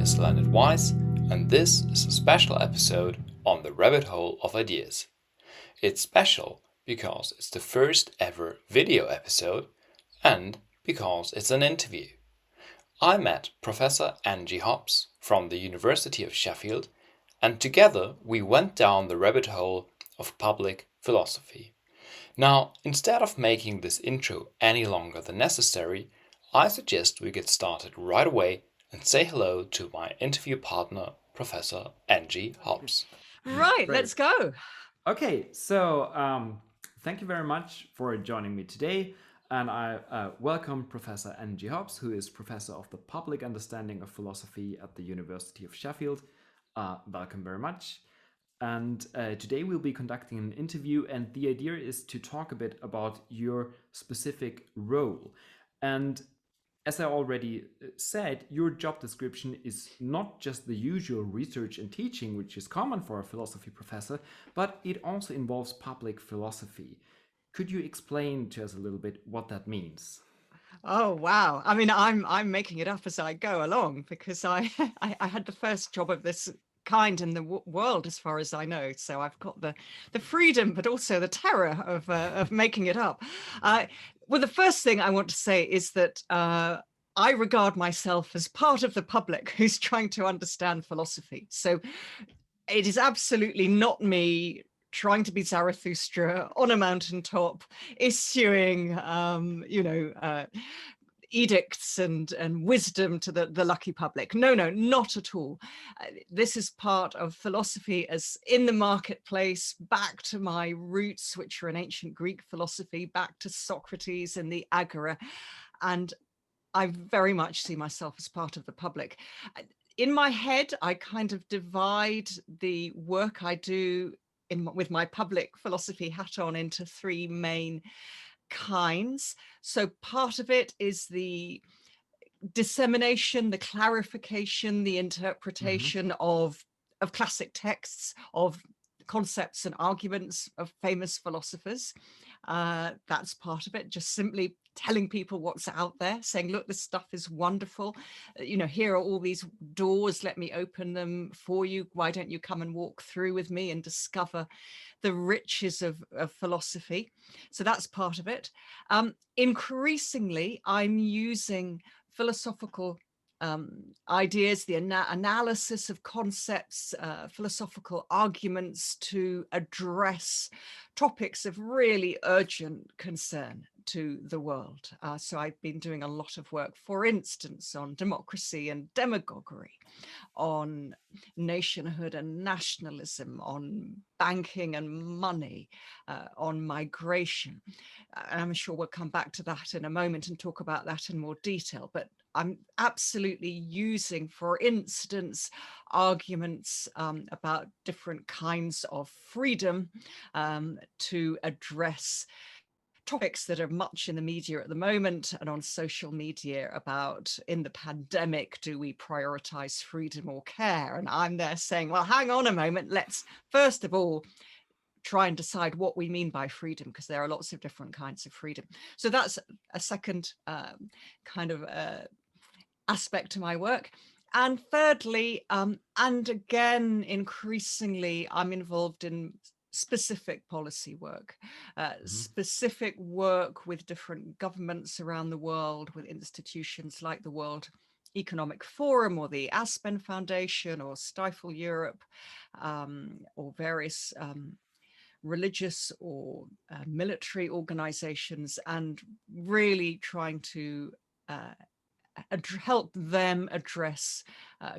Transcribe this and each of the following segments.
is Leonard Wise, and this is a special episode on the rabbit hole of ideas. It's special because it's the first ever video episode and because it's an interview. I met Professor Angie Hobbs from the University of Sheffield, and together we went down the rabbit hole of public philosophy. Now, instead of making this intro any longer than necessary, I suggest we get started right away and say hello to my interview partner, Professor Angie Hobbs. Right, Great. let's go. Okay, so thank you very much for joining me today. And I welcome Professor Angie Hobbs, who is Professor of the Public Understanding of Philosophy at the University of Sheffield. Welcome very much. And today we'll be conducting an interview, and the idea is to talk a bit about your specific role. And as I already said, your job description is not just the usual research and teaching, which is common for a philosophy professor, but it also involves public philosophy. Could you explain to us a little bit what that means? Oh wow! I mean, I'm making it up as I go along because I I had the first job of this kind in the world, as far as I know. So I've got the freedom, but also the terror of making it up. Well, the first thing I want to say is that I regard myself as part of the public who's trying to understand philosophy. So it is absolutely not me trying to be Zarathustra on a mountaintop, issuing, edicts and wisdom to the lucky public. No, not at all. This is part of philosophy as in the marketplace, back to my roots, which are in ancient Greek philosophy, back to Socrates and the Agora. And I very much see myself as part of the public. In my head, I kind of divide the work I do with my public philosophy hat on into three main kinds. So part of it is the dissemination, the clarification, the interpretation of classic texts, of concepts and arguments of famous philosophers. That's part of it, just simply telling people what's out there, saying, look, this stuff is wonderful. Here are all these doors, let me open them for you. Why don't you come and walk through with me and discover the riches of philosophy? So that's part of it. Increasingly, I'm using philosophical ideas, the analysis of concepts, philosophical arguments to address topics of really urgent concern to the world. So I've been doing a lot of work, for instance, on democracy and demagoguery, on nationhood and nationalism, on banking and money, on migration. And I'm sure we'll come back to that in a moment and talk about that in more detail. But I'm absolutely using, for instance, arguments about different kinds of freedom to address topics that are much in the media at the moment and on social media about, in the pandemic, do we prioritize freedom or care? And I'm there saying, well, hang on a moment, let's first of all try and decide what we mean by freedom, because there are lots of different kinds of freedom. So that's a second kind of aspect to my work. And thirdly, and again, increasingly, I'm involved in specific policy work, specific work with different governments around the world, with institutions like the World Economic Forum or the Aspen Foundation or Stifle Europe, or various religious or military organizations, and really trying to help them address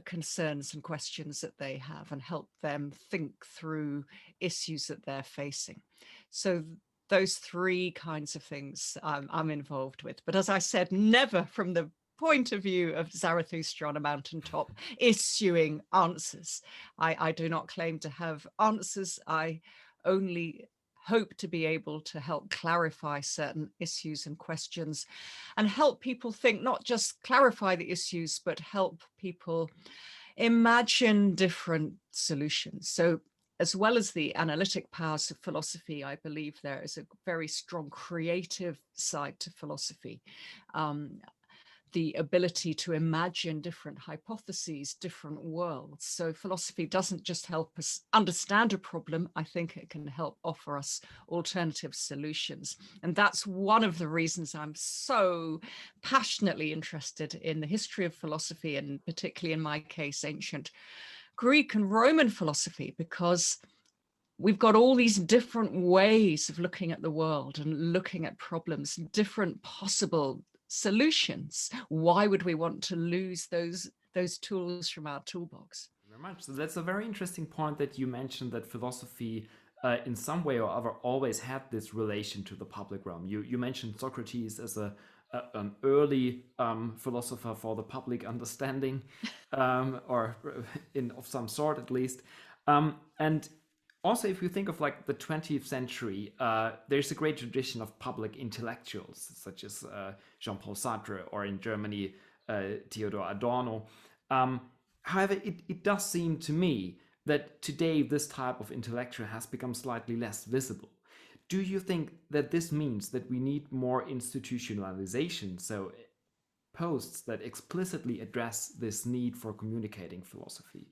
concerns and questions that they have, and help them think through issues that they're facing. So those three kinds of things I'm involved with. But as I said, never from the point of view of Zarathustra on a mountaintop issuing answers. I do not claim to have answers. I only hope to be able to help clarify certain issues and questions, and help people think, not just clarify the issues, but help people imagine different solutions. So as well as the analytic powers of philosophy, I believe there is a very strong creative side to philosophy. the ability to imagine different hypotheses, different worlds. So philosophy doesn't just help us understand a problem. I think it can help offer us alternative solutions. And that's one of the reasons I'm so passionately interested in the history of philosophy, and particularly in my case, ancient Greek and Roman philosophy, because we've got all these different ways of looking at the world and looking at problems, different possible solutions. Why would we want to lose those tools from our toolbox? Very much. So that's a very interesting point that you mentioned, that philosophy, in some way or other, always had this relation to the public realm. You mentioned Socrates as an early philosopher for the public understanding, or of some sort at least. And also, if you think of like the 20th century, there's a great tradition of public intellectuals, such as Jean-Paul Sartre, or in Germany, Theodor Adorno. However, it does seem to me that today this type of intellectual has become slightly less visible. Do you think that this means that we need more institutionalization, so posts that explicitly address this need for communicating philosophy?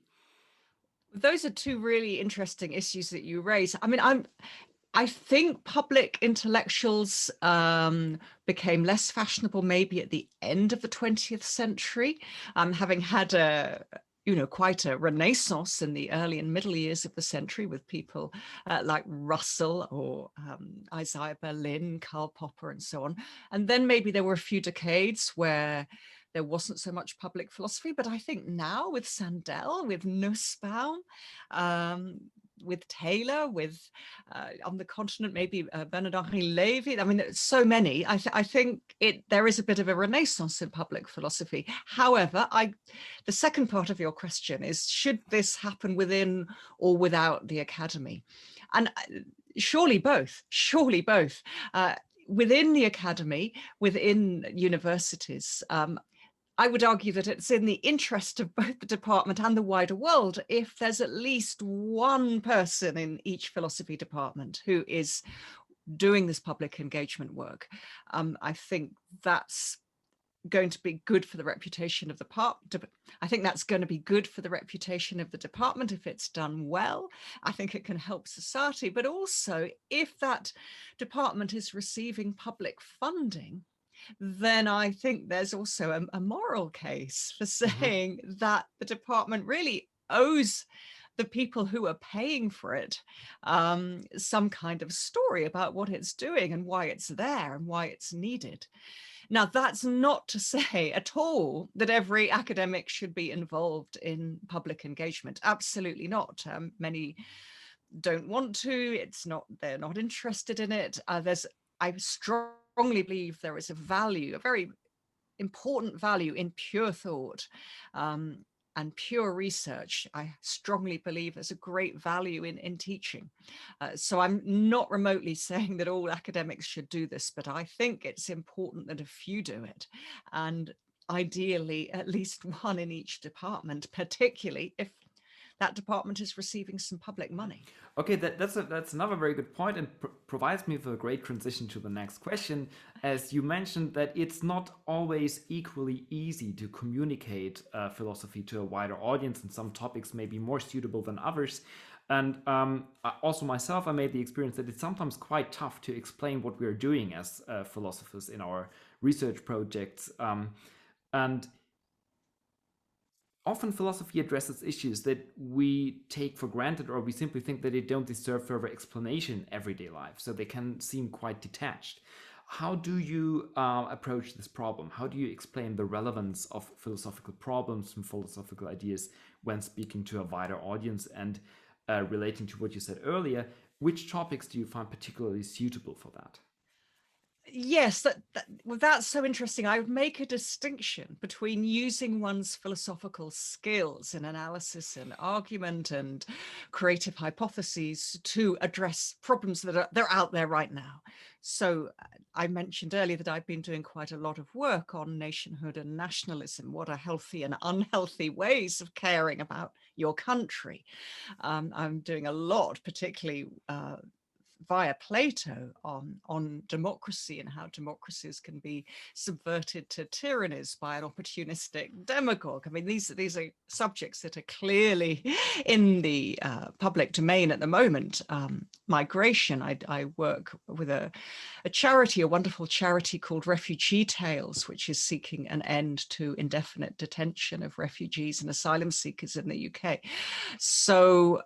Those are two really interesting issues that you raise. I mean, I think public intellectuals became less fashionable maybe at the end of the 20th century, having had quite a renaissance in the early and middle years of the century with people like Russell or Isaiah Berlin, Karl Popper, and so on. And then maybe there were a few decades where there wasn't so much public philosophy, but I think now with Sandel, with Nussbaum, with Taylor, with on the continent, maybe Bernard-Henri Lévy. I mean, there's so many. I think there is a bit of a renaissance in public philosophy. However, the second part of your question is, should this happen within or without the academy? And surely both, within the academy, within universities, I would argue that it's in the interest of both the department and the wider world if there's at least one person in each philosophy department who is doing this public engagement work. I think that's going to be good for the reputation of the I think that's going to be good for the reputation of the department if it's done well. I think it can help society, but also if that department is receiving public funding, then I think there's also a moral case for saying that the department really owes the people who are paying for it some kind of story about what it's doing and why it's there and why it's needed. Now, that's not to say at all that every academic should be involved in public engagement. Absolutely not. Many don't want to. They're not interested in it. I strongly believe there is a very important value in pure thought and pure research. I strongly believe there's a great value in teaching. So I'm not remotely saying that all academics should do this, but I think it's important that a few do it. And ideally, at least one in each department, particularly if that department is receiving some public money. Okay, that's another very good point, and provides me with a great transition to the next question. As you mentioned, that it's not always equally easy to communicate philosophy to a wider audience, and some topics may be more suitable than others. And also myself, I made the experience that it's sometimes quite tough to explain what we're doing as philosophers in our research projects. And often philosophy addresses issues that we take for granted, or we simply think that they don't deserve further explanation in everyday life, so they can seem quite detached. How do you approach this problem? How do you explain the relevance of philosophical problems and philosophical ideas when speaking to a wider audience? And relating to what you said earlier, which topics do you find particularly suitable for that? Yes, that's so interesting. I would make a distinction between using one's philosophical skills in analysis and argument and creative hypotheses to address problems that they're out there right now. So I mentioned earlier that I've been doing quite a lot of work on nationhood and nationalism. What are healthy and unhealthy ways of caring about your country? I'm doing a lot, particularly via Plato on democracy and how democracies can be subverted to tyrannies by an opportunistic demagogue. I mean, these are subjects that are clearly in the public domain at the moment. Migration, I work with a charity, a wonderful charity called Refugee Tales, which is seeking an end to indefinite detention of refugees and asylum seekers in the UK. So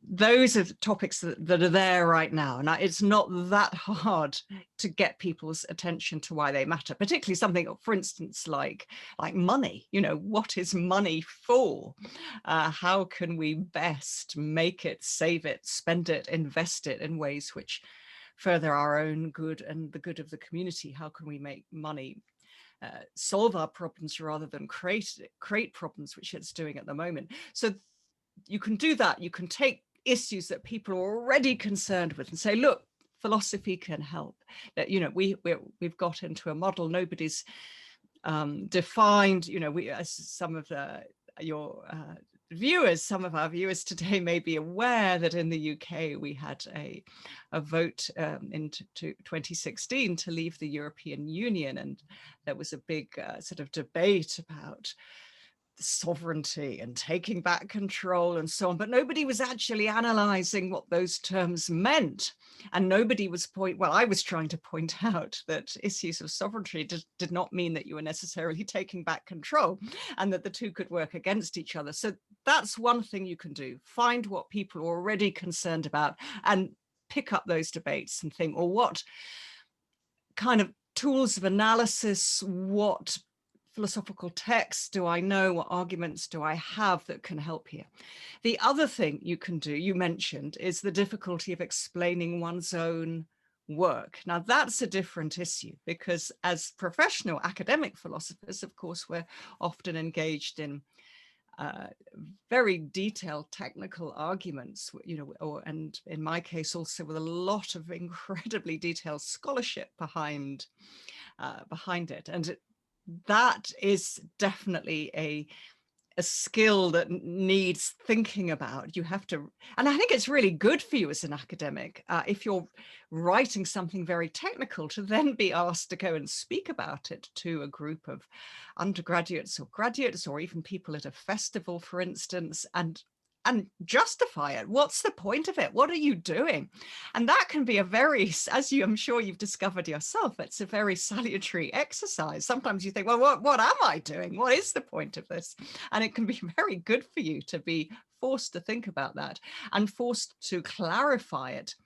those are the topics that are there right now. And it's not that hard to get people's attention to why they matter, particularly something, for instance, like money. You know, what is money for? How can we best make it, save it, spend it, invest it in ways which further our own good and the good of the community? How can we make money solve our problems rather than create problems, which it's doing at the moment? So you can do that. You can take issues that people are already concerned with and say, look, philosophy can help. That, you know, we've got into a model. Nobody's defined, you know, as some of some of our viewers today may be aware that in the UK we had a vote in 2016 to leave the European Union, and there was a big sort of debate about sovereignty and taking back control and so on, but nobody was actually analyzing what those terms meant. And nobody was I was trying to point out that issues of sovereignty did not mean that you were necessarily taking back control, and that the two could work against each other. So that's one thing you can do. Find what people are already concerned about and pick up those debates and think, well, what kind of tools of analysis, what philosophical texts do I know? What arguments do I have that can help here? The other thing you can do, you mentioned, is the difficulty of explaining one's own work. Now, that's a different issue, because as professional academic philosophers, of course, we're often engaged in very detailed technical arguments, you know, and in my case also with a lot of incredibly detailed scholarship behind it. And that is definitely a skill that needs thinking about. You have to, and I think it's really good for you as an academic, if you're writing something very technical, to then be asked to go and speak about it to a group of undergraduates or graduates, or even people at a festival, for instance, and justify it. What's the point of it? What are you doing? And that can be a very, as I'm sure you've discovered yourself, it's a very salutary exercise. Sometimes you think, well, what am I doing? What is the point of this? And it can be very good for you to be forced to think about that and forced to clarify it.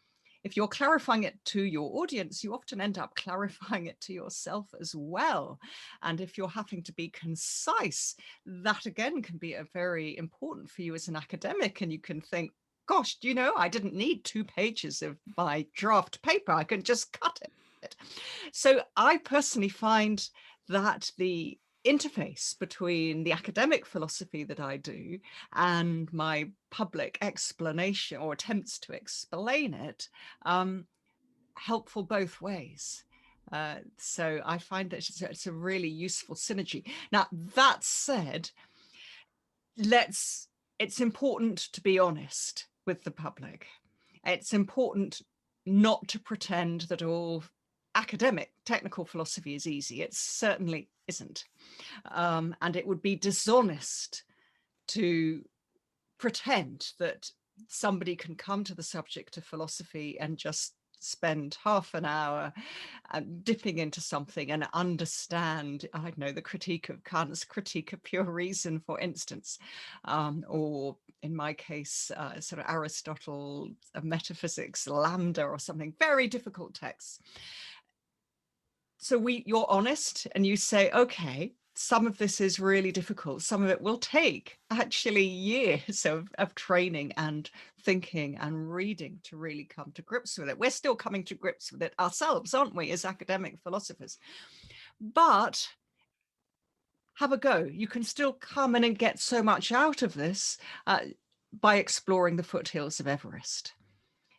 If you're clarifying it to your audience, you often end up clarifying it to yourself as well. And if you're having to be concise, that again can be a very important for you as an academic. And you can think, gosh, you know, I didn't need 2 pages of my draft paper. I can just cut it. So I personally find that the interface between the academic philosophy that I do and my public explanation or attempts to explain it helpful both ways. So I find that it's a really useful synergy. Now, that said, it's important to be honest with the public. It's important not to pretend that all academic technical philosophy is easy. It certainly isn't. And it would be dishonest to pretend that somebody can come to the subject of philosophy and just spend half an hour dipping into something and understand, I don't know, the critique of Kant's critique of pure reason, for instance, or in my case, sort of Aristotle, metaphysics, lambda, or something, very difficult texts. So you're honest and you say, okay, some of this is really difficult. Some of it will take actually years of training and thinking and reading to really come to grips with it. We're still coming to grips with it ourselves, aren't we, as academic philosophers? But have a go. You can still come in and get so much out of this by exploring the foothills of Everest.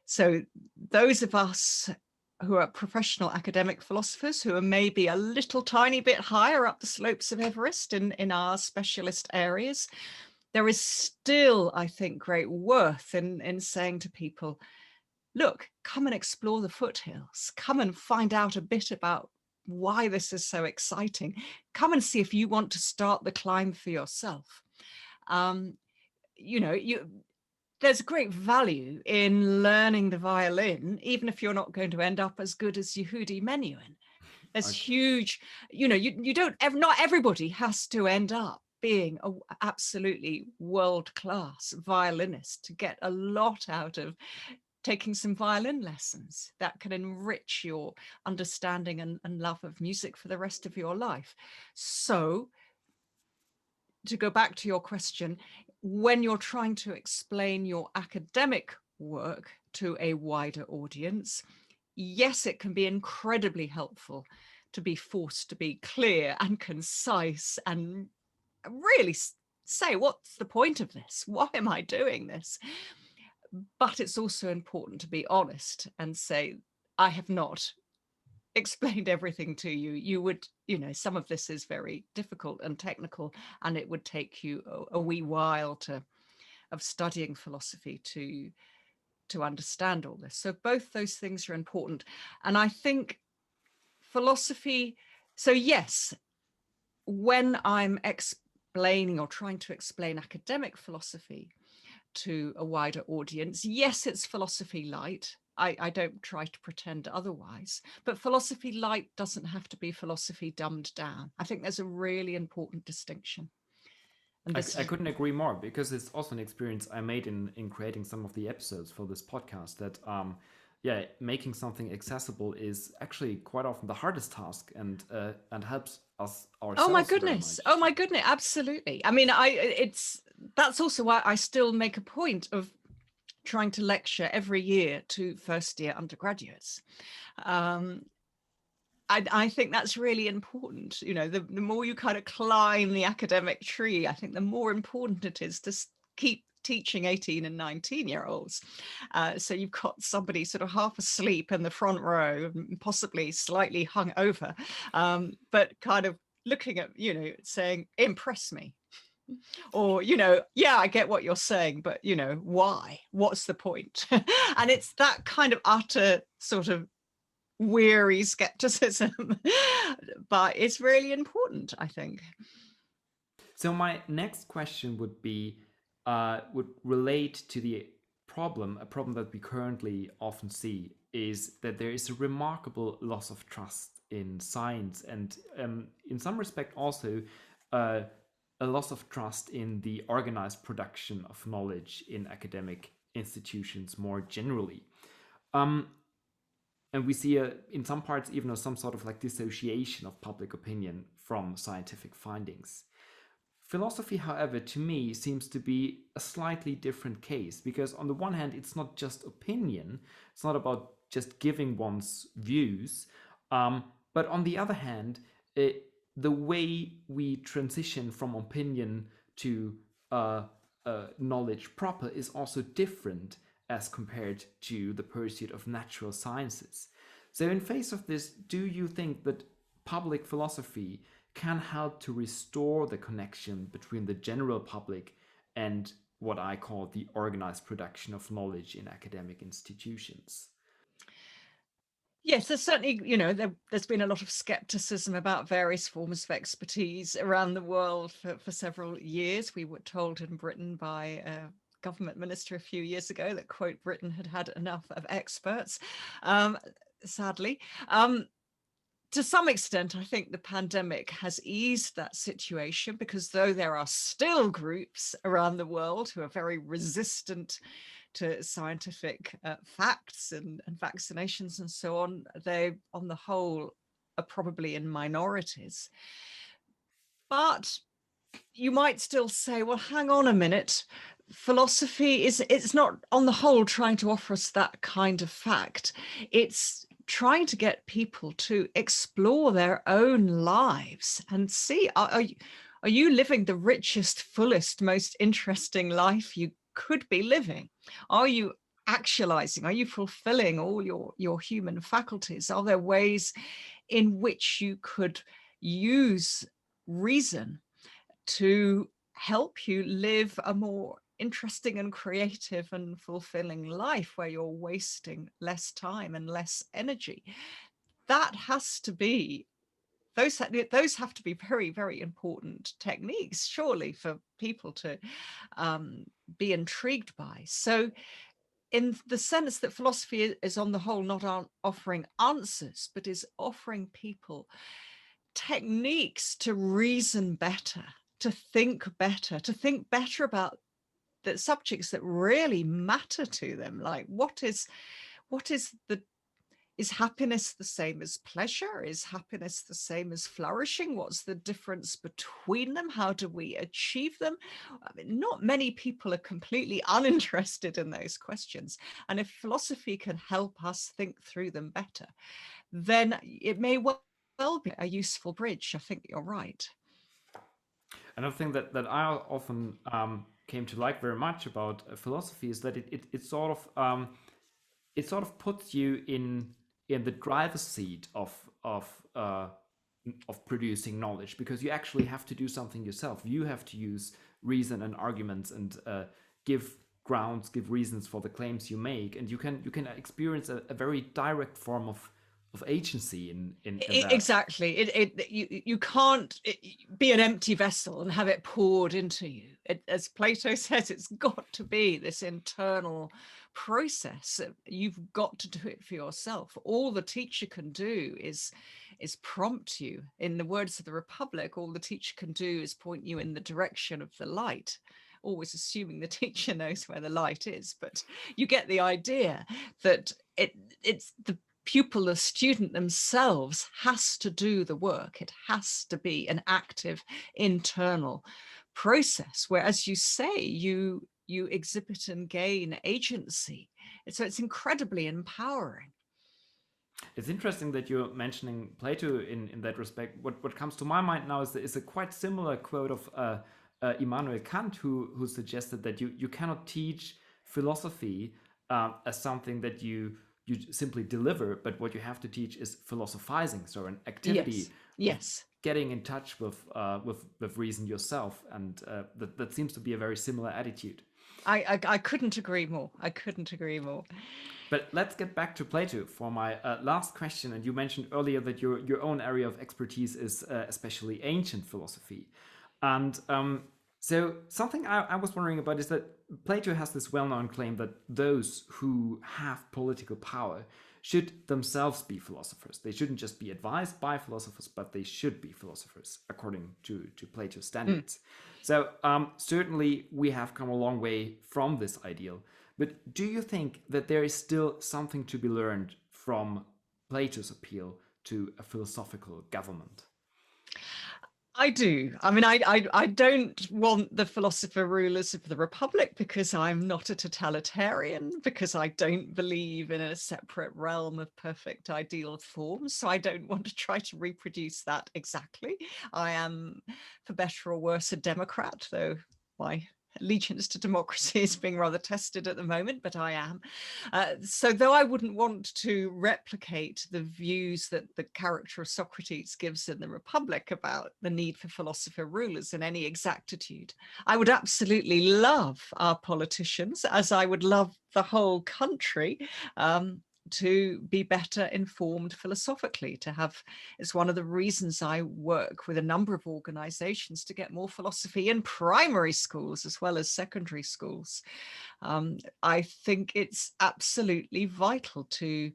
So those of us who are professional academic philosophers, who are maybe a little tiny bit higher up the slopes of Everest in our specialist areas, there is still, I think, great worth in saying to people, look, come and explore the foothills, come and find out a bit about why this is so exciting, come and see if you want to start the climb for yourself. There's great value in learning the violin, even if you're not going to end up as good as Yehudi Menuhin. There's huge, you don't ever, not everybody has to end up being an absolutely world-class violinist to get a lot out of taking some violin lessons that can enrich your understanding and love of music for the rest of your life. So to go back to your question, when you're trying to explain your academic work to a wider audience, yes, it can be incredibly helpful to be forced to be clear and concise and really say, what's the point of this? Why am I doing this? But it's also important to be honest and say, I have not explained everything to you. You would, some of this is very difficult and technical, and it would take you a wee while of studying philosophy to understand all this. So both those things are important. And I think philosophy, so yes, when I'm explaining or trying to explain academic philosophy to a wider audience, yes, it's philosophy light. I don't try to pretend otherwise, but philosophy light doesn't have to be philosophy dumbed down. I think there's a really important distinction. And I couldn't agree more, because it's also an experience I made in creating some of the episodes for this podcast that making something accessible is actually quite often the hardest task, and helps us ourselves. Oh my goodness. Oh my goodness. Absolutely. I mean, that's also why I still make a point of trying to lecture every year to first year undergraduates. I think that's really important. The more you kind of climb the academic tree, I think the more important it is to keep teaching 18 and 19-year-olds. So you've got somebody sort of half asleep in the front row, possibly slightly hungover, but kind of looking at, saying, impress me. Or, yeah, I get what you're saying, but, why? What's the point? And it's that kind of utter sort of weary skepticism, but it's really important, I think. So my next question would relate to a problem that we currently often see, is that there is a remarkable loss of trust in science, and in some respect also a loss of trust in the organized production of knowledge in academic institutions more generally. And we see in some parts even some sort of like dissociation of public opinion from scientific findings. Philosophy, however, to me seems to be a slightly different case, because on the one hand, it's not just opinion, it's not about just giving one's views, but on the other hand, the way we transition from opinion to knowledge proper is also different as compared to the pursuit of natural sciences. So in face of this, do you think that public philosophy can help to restore the connection between the general public and what I call the organized production of knowledge in academic institutions? Yes, there's certainly, there's been a lot of skepticism about various forms of expertise around the world for several years. We were told in Britain by a government minister a few years ago that, quote, Britain had had enough of experts, sadly. To some extent, I think the pandemic has eased that situation, because though there are still groups around the world who are very resistant to scientific facts and vaccinations and so on, they, on the whole, are probably in minorities. But you might still say, well, hang on a minute. Philosophy it's not on the whole trying to offer us that kind of fact. It's trying to get people to explore their own lives and see, are you living the richest, fullest, most interesting life you could be living? Are you actualizing? Are you fulfilling all your human faculties? Are there ways in which you could use reason to help you live a more interesting and creative and fulfilling life where you're wasting less time and less energy. That has to be, those have to be very, very important techniques, surely, for people to be intrigued by. So in the sense that philosophy is on the whole not offering answers, but is offering people techniques to reason better, to think better about the subjects that really matter to them. Like is happiness the same as pleasure? Is happiness the same as flourishing? What's the difference between them? How do we achieve them? I mean, not many people are completely uninterested in those questions. And if philosophy can help us think through them better, then it may well be a useful bridge. I think you're right. Another thing that I often came to like very much about philosophy is that it sort of puts you in the driver's seat of producing knowledge, because you actually have to do something yourself. You have to use reason and arguments and give grounds, give reasons for the claims you make, and you can experience a very direct form of agency in that. Exactly. You can't be an empty vessel and have it poured into you. As Plato says, it's got to be this internal process. You've got to do it for yourself. All the teacher can do is prompt you. In the words of the Republic, all the teacher can do is point you in the direction of the light, always assuming the teacher knows where the light is. But you get the idea that it's the pupil, the student themselves has to do the work. It has to be an active internal process where, as you say, you exhibit and gain agency. So it's incredibly empowering. It's interesting that you're mentioning Plato in that respect. What comes to my mind now is a quite similar quote of Immanuel Kant, who suggested that you cannot teach philosophy as something that you simply deliver, but what you have to teach is philosophizing, so an activity. Yes. Getting in touch with reason yourself, and that seems to be a very similar attitude. I couldn't agree more. I couldn't agree more. But let's get back to Plato for my last question. And you mentioned earlier that your own area of expertise is especially ancient philosophy. And so something I was wondering about is that Plato has this well-known claim that those who have political power should themselves be philosophers. They shouldn't just be advised by philosophers, but they should be philosophers according to Plato's standards. So certainly we have come a long way from this ideal. But do you think that there is still something to be learned from Plato's appeal to a philosophical government? I do. I mean, I don't want the philosopher rulers of the Republic because I'm not a totalitarian, because I don't believe in a separate realm of perfect ideal forms. So I don't want to try to reproduce that exactly. I am, for better or worse, a Democrat, though my allegiance to democracy is being rather tested at the moment, but I am. So though I wouldn't want to replicate the views that the character of Socrates gives in the Republic about the need for philosopher rulers in any exactitude, I would absolutely love our politicians, as I would love the whole country, to be better informed philosophically, to have, it's one of the reasons I work with a number of organizations to get more philosophy in primary schools as well as secondary schools. I think it's absolutely vital to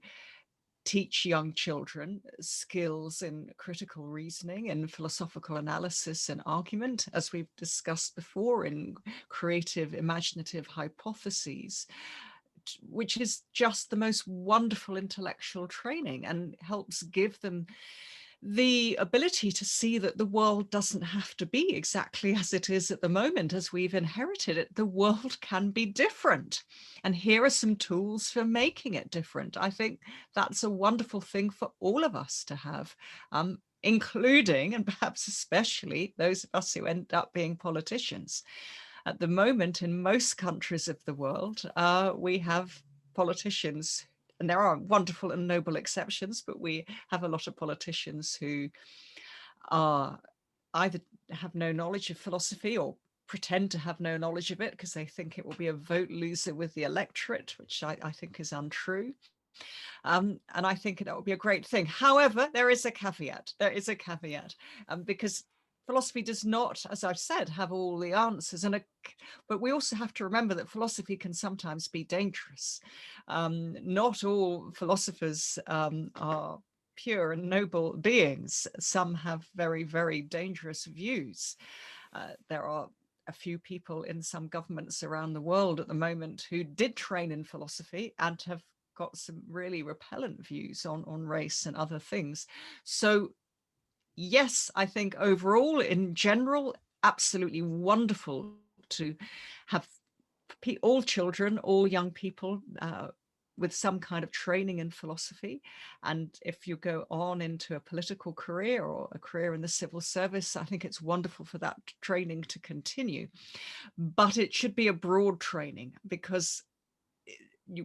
teach young children skills in critical reasoning and philosophical analysis and argument, as we've discussed before, in creative, imaginative hypotheses, which is just the most wonderful intellectual training and helps give them the ability to see that the world doesn't have to be exactly as it is at the moment, as we've inherited it. The world can be different. And here are some tools for making it different. I think that's a wonderful thing for all of us to have, including, and perhaps especially, those of us who end up being politicians. At the moment, in most countries of the world, we have politicians, and there are wonderful and noble exceptions, but we have a lot of politicians who are either have no knowledge of philosophy or pretend to have no knowledge of it because they think it will be a vote loser with the electorate, which I think is untrue. And I think that would be a great thing. However, there is a caveat. Because philosophy does not, as I've said, have all the answers. But we also have to remember that philosophy can sometimes be dangerous. Not all philosophers are pure and noble beings. Some have very, very dangerous views. There are a few people in some governments around the world at the moment who did train in philosophy and have got some really repellent views on race and other things. So yes, I think overall, in general, absolutely wonderful to have all children, all young people with some kind of training in philosophy. And if you go on into a political career or a career in the civil service, I think it's wonderful for that training to continue. But it should be a broad training, because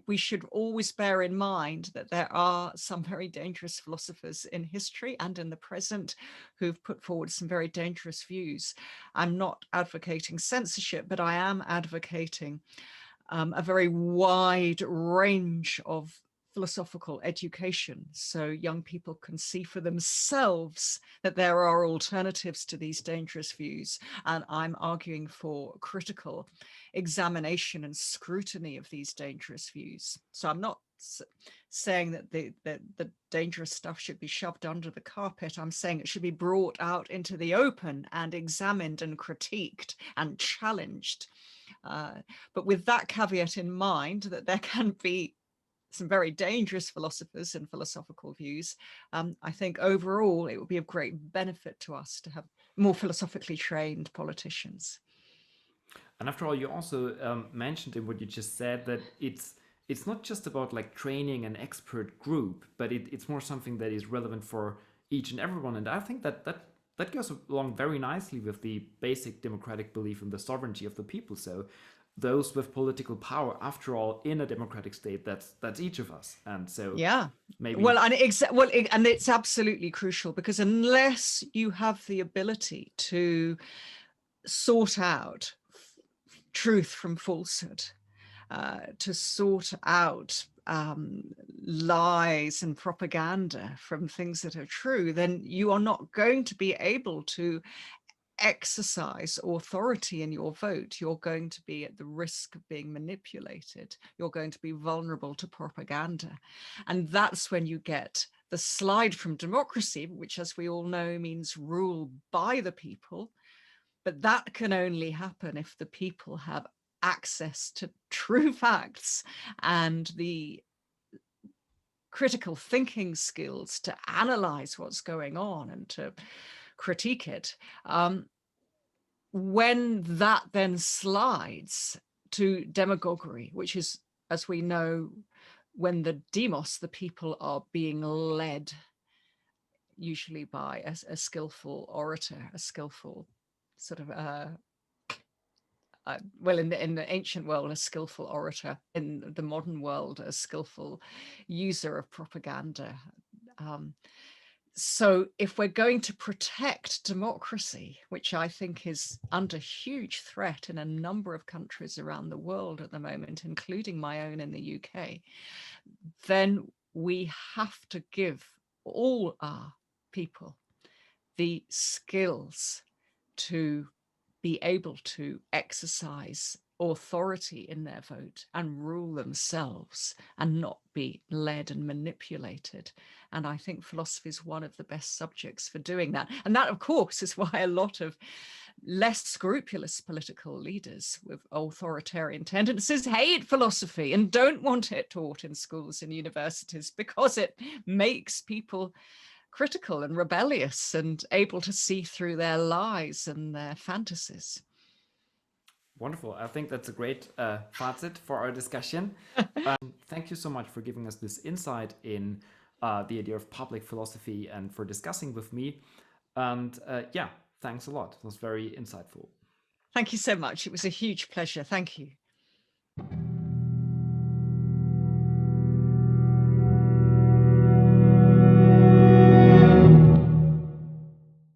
we should always bear in mind that there are some very dangerous philosophers in history and in the present who've put forward some very dangerous views. I'm not advocating censorship, but I am advocating a very wide range of philosophical education, so young people can see for themselves that there are alternatives to these dangerous views. And I'm arguing for critical examination and scrutiny of these dangerous views. So I'm not saying that the dangerous stuff should be shoved under the carpet. I'm saying it should be brought out into the open and examined and critiqued and challenged. But with that caveat in mind, that there can be some very dangerous philosophers and philosophical views, I think overall it would be of great benefit to us to have more philosophically trained politicians. And after all, you also mentioned in what you just said that it's not just about like training an expert group, but it's more something that is relevant for each and everyone. And I think that goes along very nicely with the basic democratic belief in the sovereignty of the people. So those with political power, after all, in a democratic state, that's each of us. And so yeah, maybe and it's absolutely crucial, because unless you have the ability to sort out truth from falsehood, to sort out lies and propaganda from things that are true, then you are not going to be able to exercise authority in your vote. You're going to be at the risk of being manipulated. You're going to be vulnerable to propaganda. And that's when you get the slide from democracy, which, as we all know, means rule by the people. But that can only happen if the people have access to true facts and the critical thinking skills to analyze what's going on and to critique it. When that then slides to demagoguery, which is, as we know, when the demos, the people, are being led usually by a skillful orator, a skillful sort of well, in the ancient world, a skillful orator; in the modern world, a skillful user of propaganda. So if we're going to protect democracy, which I think is under huge threat in a number of countries around the world at the moment, including my own in the UK, then we have to give all our people the skills to be able to exercise authority in their vote and rule themselves and not be led and manipulated. And I think philosophy is one of the best subjects for doing that. And that, of course, is why a lot of less scrupulous political leaders with authoritarian tendencies hate philosophy and don't want it taught in schools and universities, because it makes people critical and rebellious and able to see through their lies and their fantasies. Wonderful. I think that's a great fazit for our discussion. Thank you so much for giving us this insight in the idea of public philosophy and for discussing with me. And yeah, thanks a lot. It was very insightful. Thank you so much. It was a huge pleasure. Thank you.